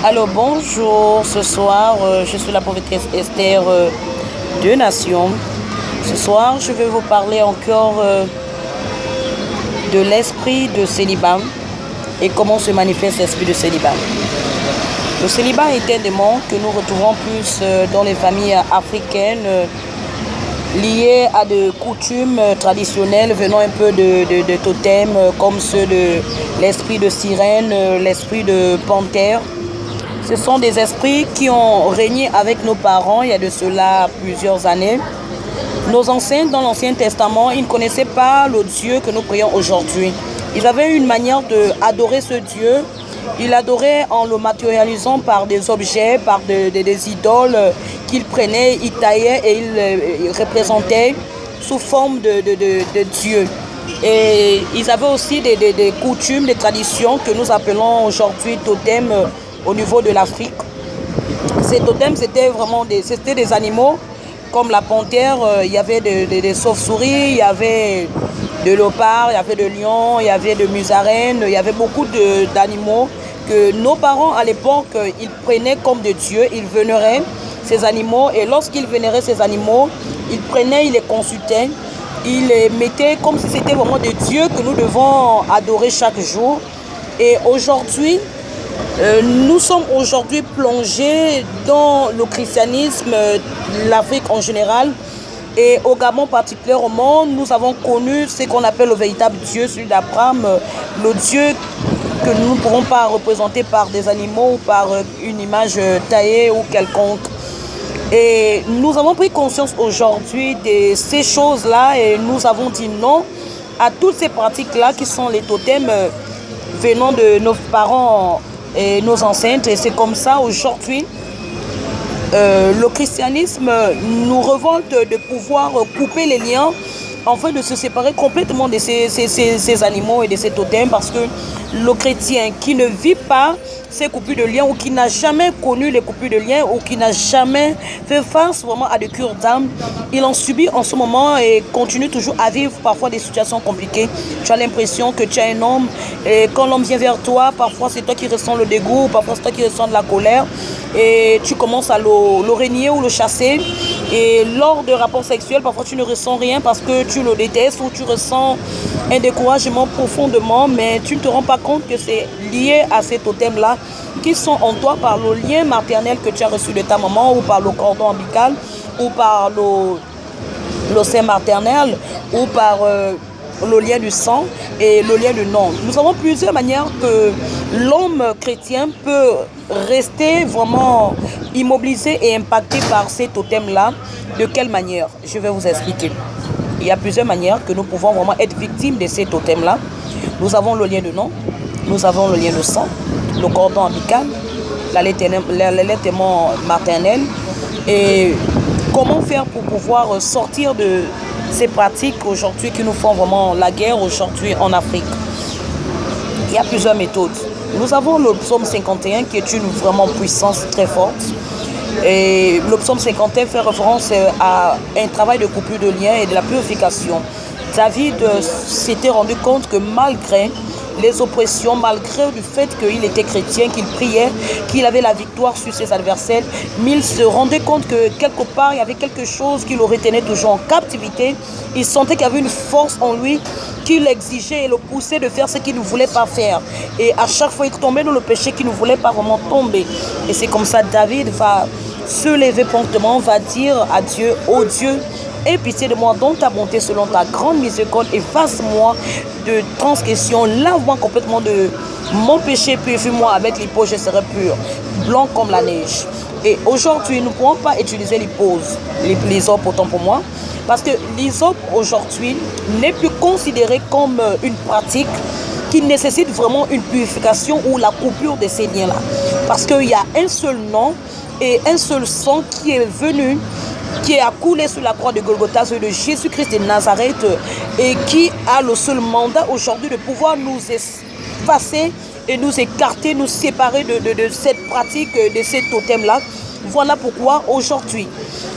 Alors bonjour, ce soir je suis la prophétesse Esther de Nation. Ce soir je vais vous parler encore de l'esprit de célibat et comment se manifeste l'esprit de célibat. Le célibat est un démon que nous retrouvons plus dans les familles africaines liées à des coutumes traditionnelles venant un peu de totems comme ceux de l'esprit de sirène, l'esprit de panthère. Ce sont des esprits qui ont régné avec nos parents il y a de cela plusieurs années. Nos anciens, dans l'Ancien Testament, ils ne connaissaient pas le Dieu que nous prions aujourd'hui. Ils avaient une manière d'adorer ce Dieu. Ils l'adoraient en le matérialisant par des objets, par des idoles qu'ils prenaient, ils taillaient et ils représentaient sous forme de Dieu. Et ils avaient aussi des coutumes, des traditions que nous appelons aujourd'hui totems au niveau de l'Afrique. Ces totems, c'était vraiment des animaux comme la panthère, il y avait des chauves-souris, il y avait de léopards, il y avait de lions, il y avait de musaraignes, il y avait beaucoup d'animaux que nos parents à l'époque, ils prenaient comme des dieux, ils vénéraient ces animaux et lorsqu'ils vénéraient ces animaux, ils prenaient, ils les consultaient, ils les mettaient comme si c'était vraiment des dieux que nous devons adorer chaque jour. Et aujourd'hui, nous sommes aujourd'hui plongés dans le christianisme, l'Afrique en général, et au Gabon particulièrement, nous avons connu ce qu'on appelle le véritable Dieu, celui d'Abraham, le Dieu que nous ne pourrons pas représenter par des animaux ou par une image taillée ou quelconque. Et nous avons pris conscience aujourd'hui de ces choses-là et nous avons dit non à toutes ces pratiques-là qui sont les totems venant de nos parents et nos ancêtres. Et c'est comme ça aujourd'hui, le christianisme nous révolte de pouvoir couper les liens afin de se séparer complètement de ces animaux et de ces totems, parce que le chrétien qui ne vit pas ces coupures de liens ou qui n'a jamais connu les coupures de liens ou qui n'a jamais fait face vraiment à des cures d'âme, il en subit en ce moment et continue toujours à vivre parfois des situations compliquées. Tu as l'impression que tu as un homme et quand l'homme vient vers toi, parfois c'est toi qui ressens le dégoût, parfois c'est toi qui ressens de la colère et tu commences à le renier ou le chasser. Et lors de rapports sexuels, parfois tu ne ressens rien parce que tu le détestes ou tu ressens un découragement profondément, mais tu ne te rends pas compte que c'est lié à ces totems-là qui sont en toi par le lien maternel que tu as reçu de ta maman ou par le cordon ombilical ou par le sein maternel ou par le lien du sang et le lien du nom. Nous avons plusieurs manières que l'homme chrétien peut rester vraiment immobilisé et impacté par ces totems-là. De quelle manière? Je vais vous expliquer. Il y a plusieurs manières que nous pouvons vraiment être victimes de ces totems-là. Nous avons le lien de nom, nous avons le lien de sang, le cordon ombilical, l'allaitement maternel. Et comment faire pour pouvoir sortir de ces pratiques aujourd'hui qui nous font vraiment la guerre aujourd'hui en Afrique? Il y a plusieurs méthodes. Nous avons le psaume 51 qui est une vraiment puissance très forte. Et le psaume 51 fait référence à un travail de coupure de liens et de la purification. David s'était rendu compte que malgré les oppressions, malgré le fait qu'il était chrétien, qu'il priait, qu'il avait la victoire sur ses adversaires, mais il se rendait compte que quelque part, il y avait quelque chose qui le retenait toujours en captivité. Il sentait qu'il y avait une force en lui qui l'exigeait et le poussait de faire ce qu'il ne voulait pas faire. Et à chaque fois, il tombait dans le péché qu'il ne voulait pas vraiment tomber. Et c'est comme ça que David va se lever promptement, va dire à Dieu, « Oh Dieu, aie pitié de moi dans ta bonté selon ta grande miséricorde, efface-moi de transgression, lave-moi complètement de mon péché, purifie-moi avec l'hypose, je serai pur, blanc comme la neige. » Et aujourd'hui, nous ne pouvons pas utiliser l'hysope autant pour moi, parce que l'hysope aujourd'hui n'est plus considéré comme une pratique qui nécessite vraiment une purification ou la coupure de ces liens-là. Parce qu'il y a un seul nom et un seul sang qui est venu, qui a coulé sur la croix de Golgotha, celui de Jésus-Christ de Nazareth, et qui a le seul mandat aujourd'hui de pouvoir nous effacer et nous écarter, nous séparer de cette pratique, de ces totems-là. Voilà pourquoi aujourd'hui,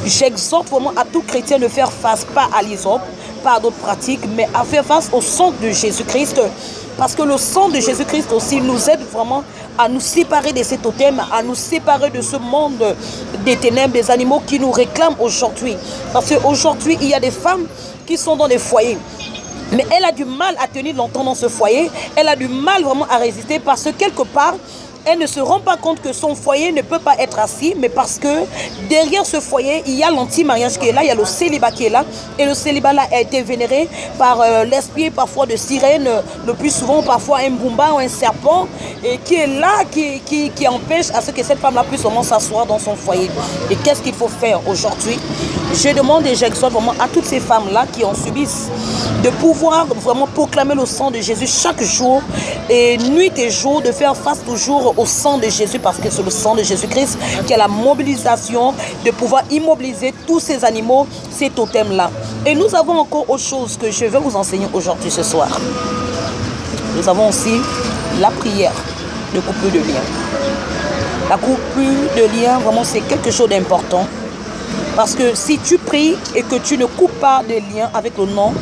j'exhorte vraiment à tout chrétien de faire face, pas à l'hysope, pas à d'autres pratiques, mais à faire face au sang de Jésus-Christ. Parce que le sang de Jésus-Christ aussi nous aide vraiment à nous séparer de ces totems, à nous séparer de ce monde des ténèbres, des animaux qui nous réclament aujourd'hui. Parce qu'aujourd'hui, il y a des femmes qui sont dans des foyers. Mais elle a du mal à tenir longtemps dans ce foyer. Elle a du mal vraiment à résister parce que quelque part, elle ne se rend pas compte que son foyer ne peut pas être assis, mais parce que derrière ce foyer, il y a l'anti-mariage qui est là, il y a le célibat qui est là. Et le célibat là a été vénéré par l'esprit parfois de sirène, le plus souvent parfois un boumba ou un serpent, et qui est là, qui empêche à ce que cette femme-là puisse vraiment s'asseoir dans son foyer. Et qu'est-ce qu'il faut faire aujourd'hui? Je demande et j'exhorte vraiment à toutes ces femmes-là qui en subissent de pouvoir vraiment proclamer le sang de Jésus chaque jour et nuit et jour, de faire face toujours au sang de Jésus parce que c'est le sang de Jésus-Christ qui a la mobilisation de pouvoir immobiliser tous ces animaux, ces totems-là. Et nous avons encore autre chose que je vais vous enseigner aujourd'hui ce soir. Nous avons aussi la prière de coupure de lien. La coupure de lien, vraiment, c'est quelque chose d'important. Parce que si tu pries et que tu ne coupes pas de lien avec le nom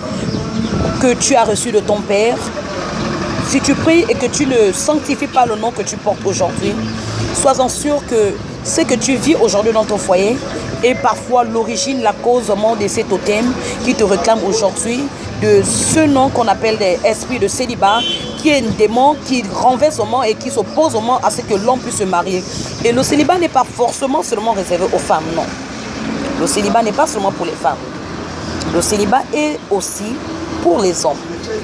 que tu as reçu de ton Père, si tu pries et que tu ne sanctifies pas le nom que tu portes aujourd'hui, sois-en sûr que ce que tu vis aujourd'hui dans ton foyer est parfois l'origine, la cause vraiment de ces totems qui te réclament aujourd'hui, de ce nom qu'on appelle des esprits de célibat, qui est un démon qui renverse au monde et qui s'oppose au monde à ce que l'homme puisse se marier. Et le célibat n'est pas forcément seulement réservé aux femmes, non. Le célibat n'est pas seulement pour les femmes. Le célibat est aussi pour les hommes.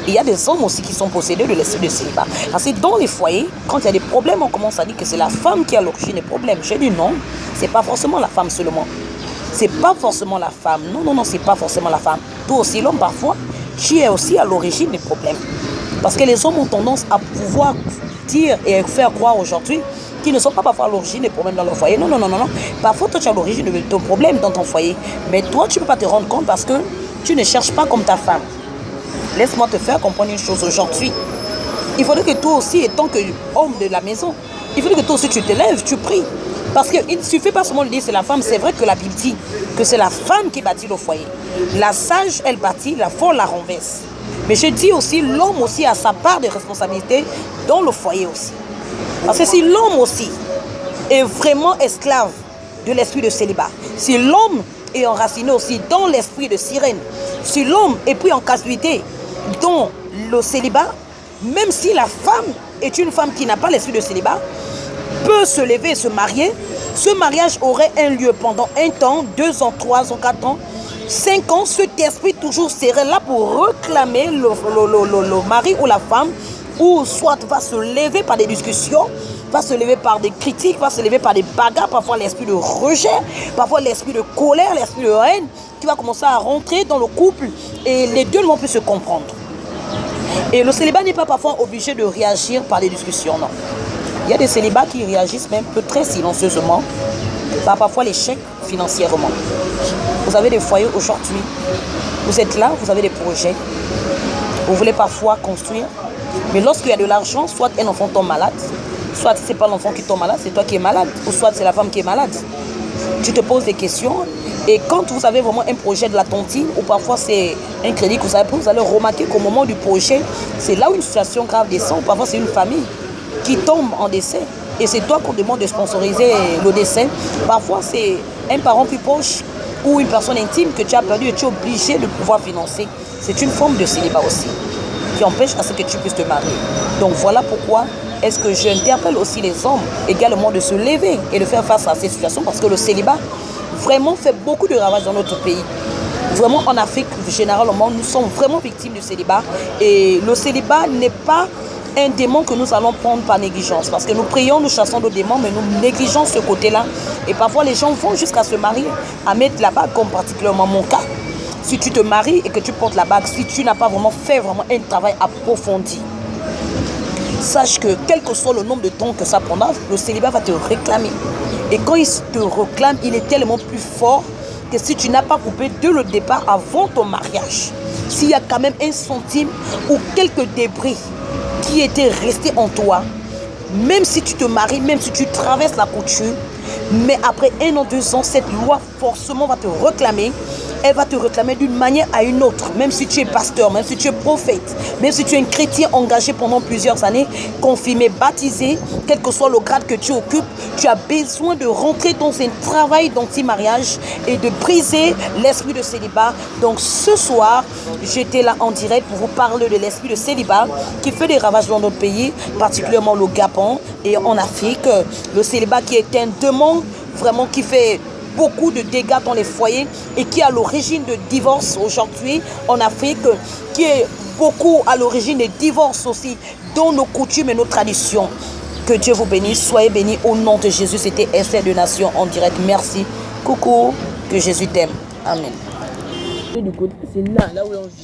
Il y a des hommes aussi qui sont possédés de l'esprit de célibat. Parce que dans les foyers, quand il y a des problèmes, on commence à dire que c'est la femme qui a l'origine des problèmes. J'ai dit non, c'est pas forcément la femme seulement. C'est pas forcément la femme. Non, c'est pas forcément la femme. Toi aussi, l'homme, parfois, tu es aussi à l'origine des problèmes. Parce que les hommes ont tendance à pouvoir dire et faire croire aujourd'hui qui ne sont pas parfois à l'origine des problèmes dans leur foyer. Non. Parfois, toi, tu es à l'origine de ton problème dans ton foyer. Mais toi, tu ne peux pas te rendre compte parce que tu ne cherches pas comme ta femme. Laisse-moi te faire comprendre une chose aujourd'hui. Il faudrait que toi aussi, étant que homme de la maison, il faudrait que toi aussi, tu te lèves, tu pries. Parce qu'il ne suffit pas seulement de dire c'est la femme. C'est vrai que la Bible dit que c'est la femme qui bâtit le foyer. La sage, elle bâtit, la folle la renverse. Mais je dis aussi, l'homme aussi a sa part de responsabilité dans le foyer aussi. Parce que si l'homme aussi est vraiment esclave de l'esprit de célibat, si l'homme est enraciné aussi dans l'esprit de sirène, si l'homme est pris en captivité dans le célibat, même si la femme est une femme qui n'a pas l'esprit de célibat, peut se lever et se marier, ce mariage aurait un lieu pendant 1 temps, 2 ans, 3 ans, 4 ans, 5 ans, cet esprit toujours serait là pour réclamer le mari ou la femme, ou soit va se lever par des discussions, va se lever par des critiques, va se lever par des bagarres, parfois l'esprit de rejet, parfois l'esprit de colère, l'esprit de haine, qui va commencer à rentrer dans le couple et les deux ne vont plus se comprendre. Et le célibat n'est pas parfois obligé de réagir par des discussions, non. Il y a des célibats qui réagissent même peu très silencieusement par parfois l'échec financièrement. Vous avez des foyers aujourd'hui, vous êtes là, vous avez des projets, vous voulez parfois construire, mais lorsqu'il y a de l'argent, soit un enfant tombe malade, soit ce n'est pas l'enfant qui tombe malade, c'est toi qui es malade, ou soit c'est la femme qui est malade. Tu te poses des questions, et quand vous avez vraiment un projet de la tontine, ou parfois c'est un crédit que vous allez remarquer qu'au moment du projet, c'est là où une situation grave descend, ou parfois c'est une famille qui tombe en décès, et c'est toi qu'on demande de sponsoriser le décès. Parfois c'est un parent plus proche, ou une personne intime que tu as perdu et tu es obligé de pouvoir financer. C'est une forme de célibat aussi, qui empêche à ce que tu puisses te marier. Donc voilà pourquoi est-ce que j'interpelle aussi les hommes également de se lever et de faire face à ces situations, parce que le célibat vraiment fait beaucoup de ravages dans notre pays. Vraiment en Afrique, généralement, nous sommes vraiment victimes du célibat. Et le célibat n'est pas un démon que nous allons prendre par négligence. Parce que nous prions, nous chassons le démon, mais nous négligeons ce côté-là. Et parfois, les gens vont jusqu'à se marier, à mettre la bague, comme particulièrement mon cas. Si tu te maries et que tu portes la bague, si tu n'as pas vraiment fait un travail approfondi, sache que quel que soit le nombre de temps que ça prendra, le célibat va te réclamer. Et quand il te réclame, il est tellement plus fort que si tu n'as pas coupé dès le départ avant ton mariage, s'il y a quand même 1 centime ou quelques débris qui étaient restés en toi, même si tu te maries, même si tu traverses la couture, mais après 1 an, 2 ans, cette loi forcément va te réclamer elle va te réclamer d'une manière à une autre. Même si tu es pasteur, même si tu es prophète, même si tu es un chrétien engagé pendant plusieurs années, confirmé, baptisé, quel que soit le grade que tu occupes, tu as besoin de rentrer dans un travail d'anti-mariage et de briser l'esprit de célibat. Donc ce soir, j'étais là en direct pour vous parler de l'esprit de célibat qui fait des ravages dans notre pays, particulièrement le Gabon et en Afrique. Le célibat qui est un démon vraiment qui fait beaucoup de dégâts dans les foyers et qui est à l'origine de divorces aujourd'hui en Afrique, qui est beaucoup à l'origine des divorces aussi dans nos coutumes et nos traditions. Que Dieu vous bénisse, soyez bénis au nom de Jésus. C'était Esther de Nation en direct. Merci. Coucou, que Jésus t'aime. Amen. C'est là où on vit.